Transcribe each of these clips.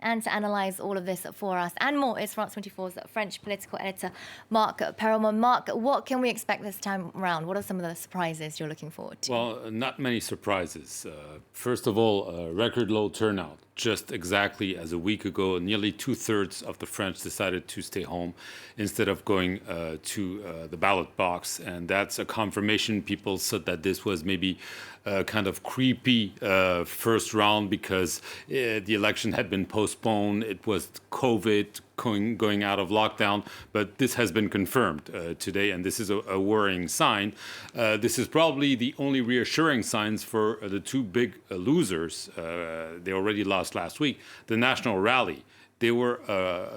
And to analyse all of this for us and more is France 24's French political editor, Marc Perelman. Marc, what can we expect this time around? What are some of the surprises you're looking forward to? Well, not many surprises. First of all, record low turnout. Just exactly as a week ago, nearly 2/3 of the French decided to stay home instead of going to the ballot box. And that's a confirmation. People said that this was maybe a kind of creepy first round because the election had been postponed. It was COVID going out of lockdown, but this has been confirmed today, and this is a worrying sign. This is probably the only reassuring signs for the two big losers. They already lost last week. The National Rally. They were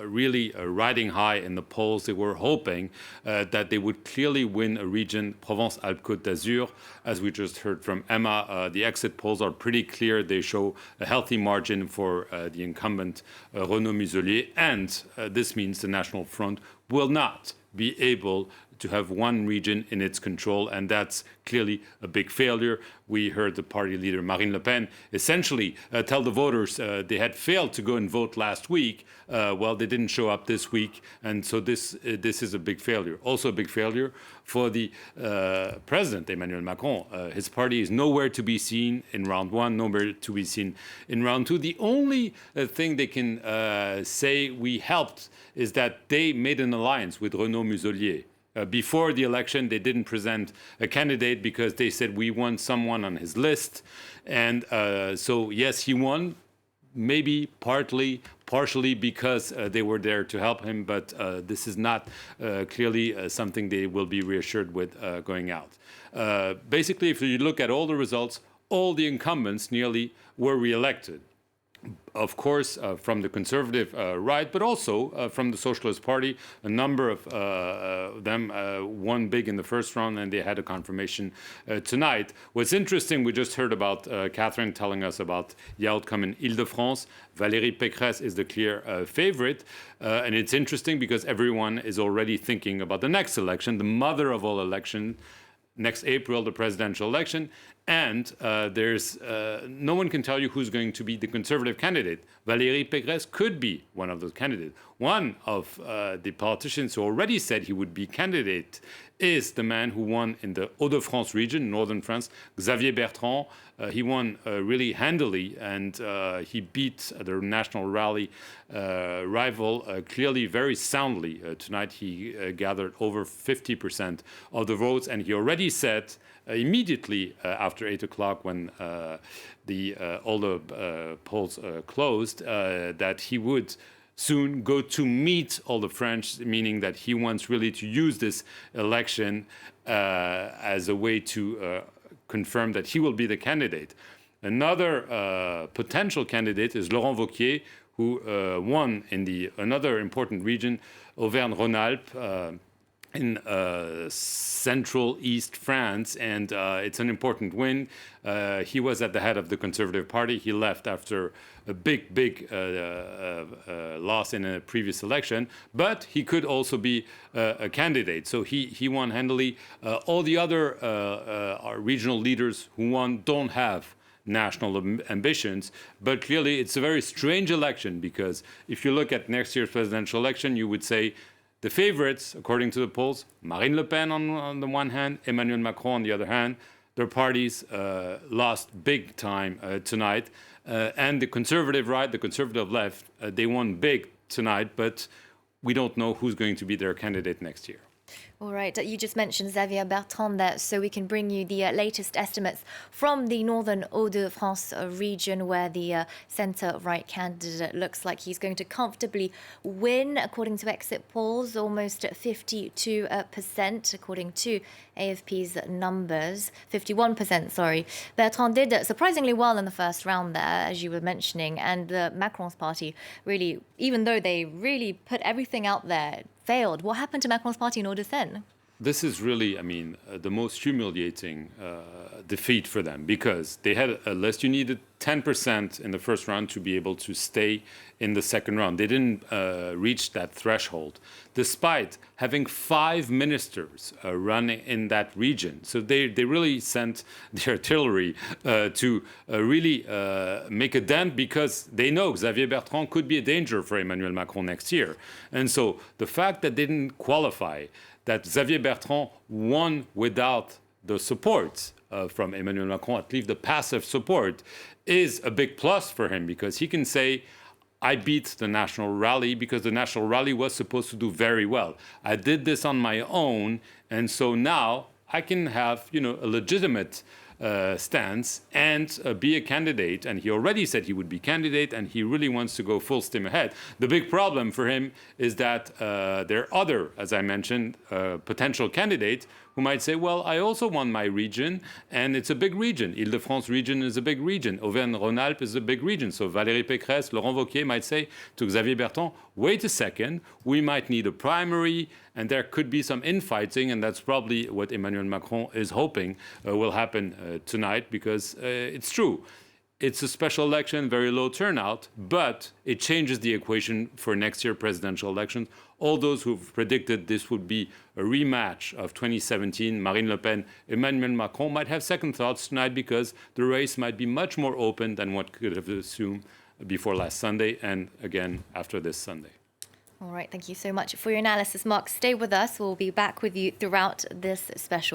really riding high in the polls. They were hoping that they would clearly win a region, Provence-Alpes-Côte d'Azur. As we just heard from Emma, the exit polls are pretty clear. They show a healthy margin for the incumbent Renaud Muselier. And this means the National Front will not be able to have one region in its control, and that's clearly a big failure. We heard the party leader Marine Le Pen essentially tell the voters they had failed to go and vote last week. Well, they didn't show up this week, and so this is a big failure. Also a big failure for the President Emmanuel Macron. His party is nowhere to be seen in round one, nowhere to be seen in round two. The only thing they can say we helped is that they made an alliance with Renaud Muselier. Before the election, they didn't present a candidate because they said we want someone on his list. And so, yes, he won, maybe partially because they were there to help him. But this is not clearly something they will be reassured with going out. Basically, if you look at all the results, all the incumbents nearly were reelected. Of course, from the conservative right, but also from the Socialist Party. A number of them won big in the first round, and they had a confirmation tonight. What's interesting, we just heard about Catherine telling us about the outcome in Île-de-France. Valérie Pécresse is the clear favorite. And it's interesting because everyone is already thinking about the next election, the mother of all elections, next April, the presidential election. And there's no one can tell you who's going to be the conservative candidate. Valérie Pécresse could be one of those candidates. One of the politicians who already said he would be candidate is the man who won in the Hauts-de-France region, northern France, Xavier Bertrand. He won really handily, and he beat the National Rally rival clearly very soundly. Tonight he gathered over 50% of the votes, and he already said immediately after 8 o'clock when all the polls closed that he would soon go to meet all the French, meaning that he wants really to use this election as a way to confirm that he will be the candidate. Another potential candidate is Laurent Wauquiez, who won in another important region, Auvergne-Rhône-Alpes, in central East France, and it's an important win. He was at the head of the Conservative Party. He left after a big loss in a previous election, but he could also be a candidate. So he won handily. All the other regional leaders who won don't have national ambitions, but clearly it's a very strange election because if you look at next year's presidential election, you would say the favorites, according to the polls, Marine Le Pen on the one hand, Emmanuel Macron on the other hand, their parties lost big time tonight. And the conservative right, the conservative left, they won big tonight, but we don't know who's going to be their candidate next year. All right, you just mentioned Xavier Bertrand there, so we can bring you the latest estimates from the northern Hauts-de-France region, where the centre-right candidate looks like he's going to comfortably win, according to exit polls, almost 52%, according to AFP's numbers, 51%, sorry. Bertrand did surprisingly well in the first round there, as you were mentioning, and Macron's party really, even though they really put everything out there, failed. What happened to Macron's party in Hauts-de-Seine? This is really, I mean, the most humiliating defeat for them, because they had a list. You needed 10% in the first round to be able to stay in the second round. They didn't reach that threshold, despite having 5 ministers running in that region. So they really sent the artillery to really make a dent, because they know Xavier Bertrand could be a danger for Emmanuel Macron next year. And so the fact that they didn't qualify, that Xavier Bertrand won without the support from Emmanuel Macron, at least the passive support, is a big plus for him, because he can say, I beat the National Rally, because the National Rally was supposed to do very well. I did this on my own, and so now I can have, a legitimate stance and be a candidate. And he already said he would be candidate, and he really wants to go full steam ahead. The big problem for him is that there are other, as I mentioned, potential candidates who might say, well, I also want my region, and it's a big region. Île-de-France region is a big region. Auvergne-Rhône-Alpes is a big region. So Valérie Pécresse, Laurent Wauquiez might say to Xavier Bertrand, wait a second, we might need a primary, and there could be some infighting, and that's probably what Emmanuel Macron is hoping will happen tonight, because it's true. It's a special election, very low turnout, but it changes the equation for next year's presidential elections. All those who've predicted this would be a rematch of 2017, Marine Le Pen, Emmanuel Macron, might have second thoughts tonight, because the race might be much more open than what could have assumed before last Sunday, and again after this Sunday. All right, thank you so much for your analysis, Marc. Stay with us. We'll be back with you throughout this special.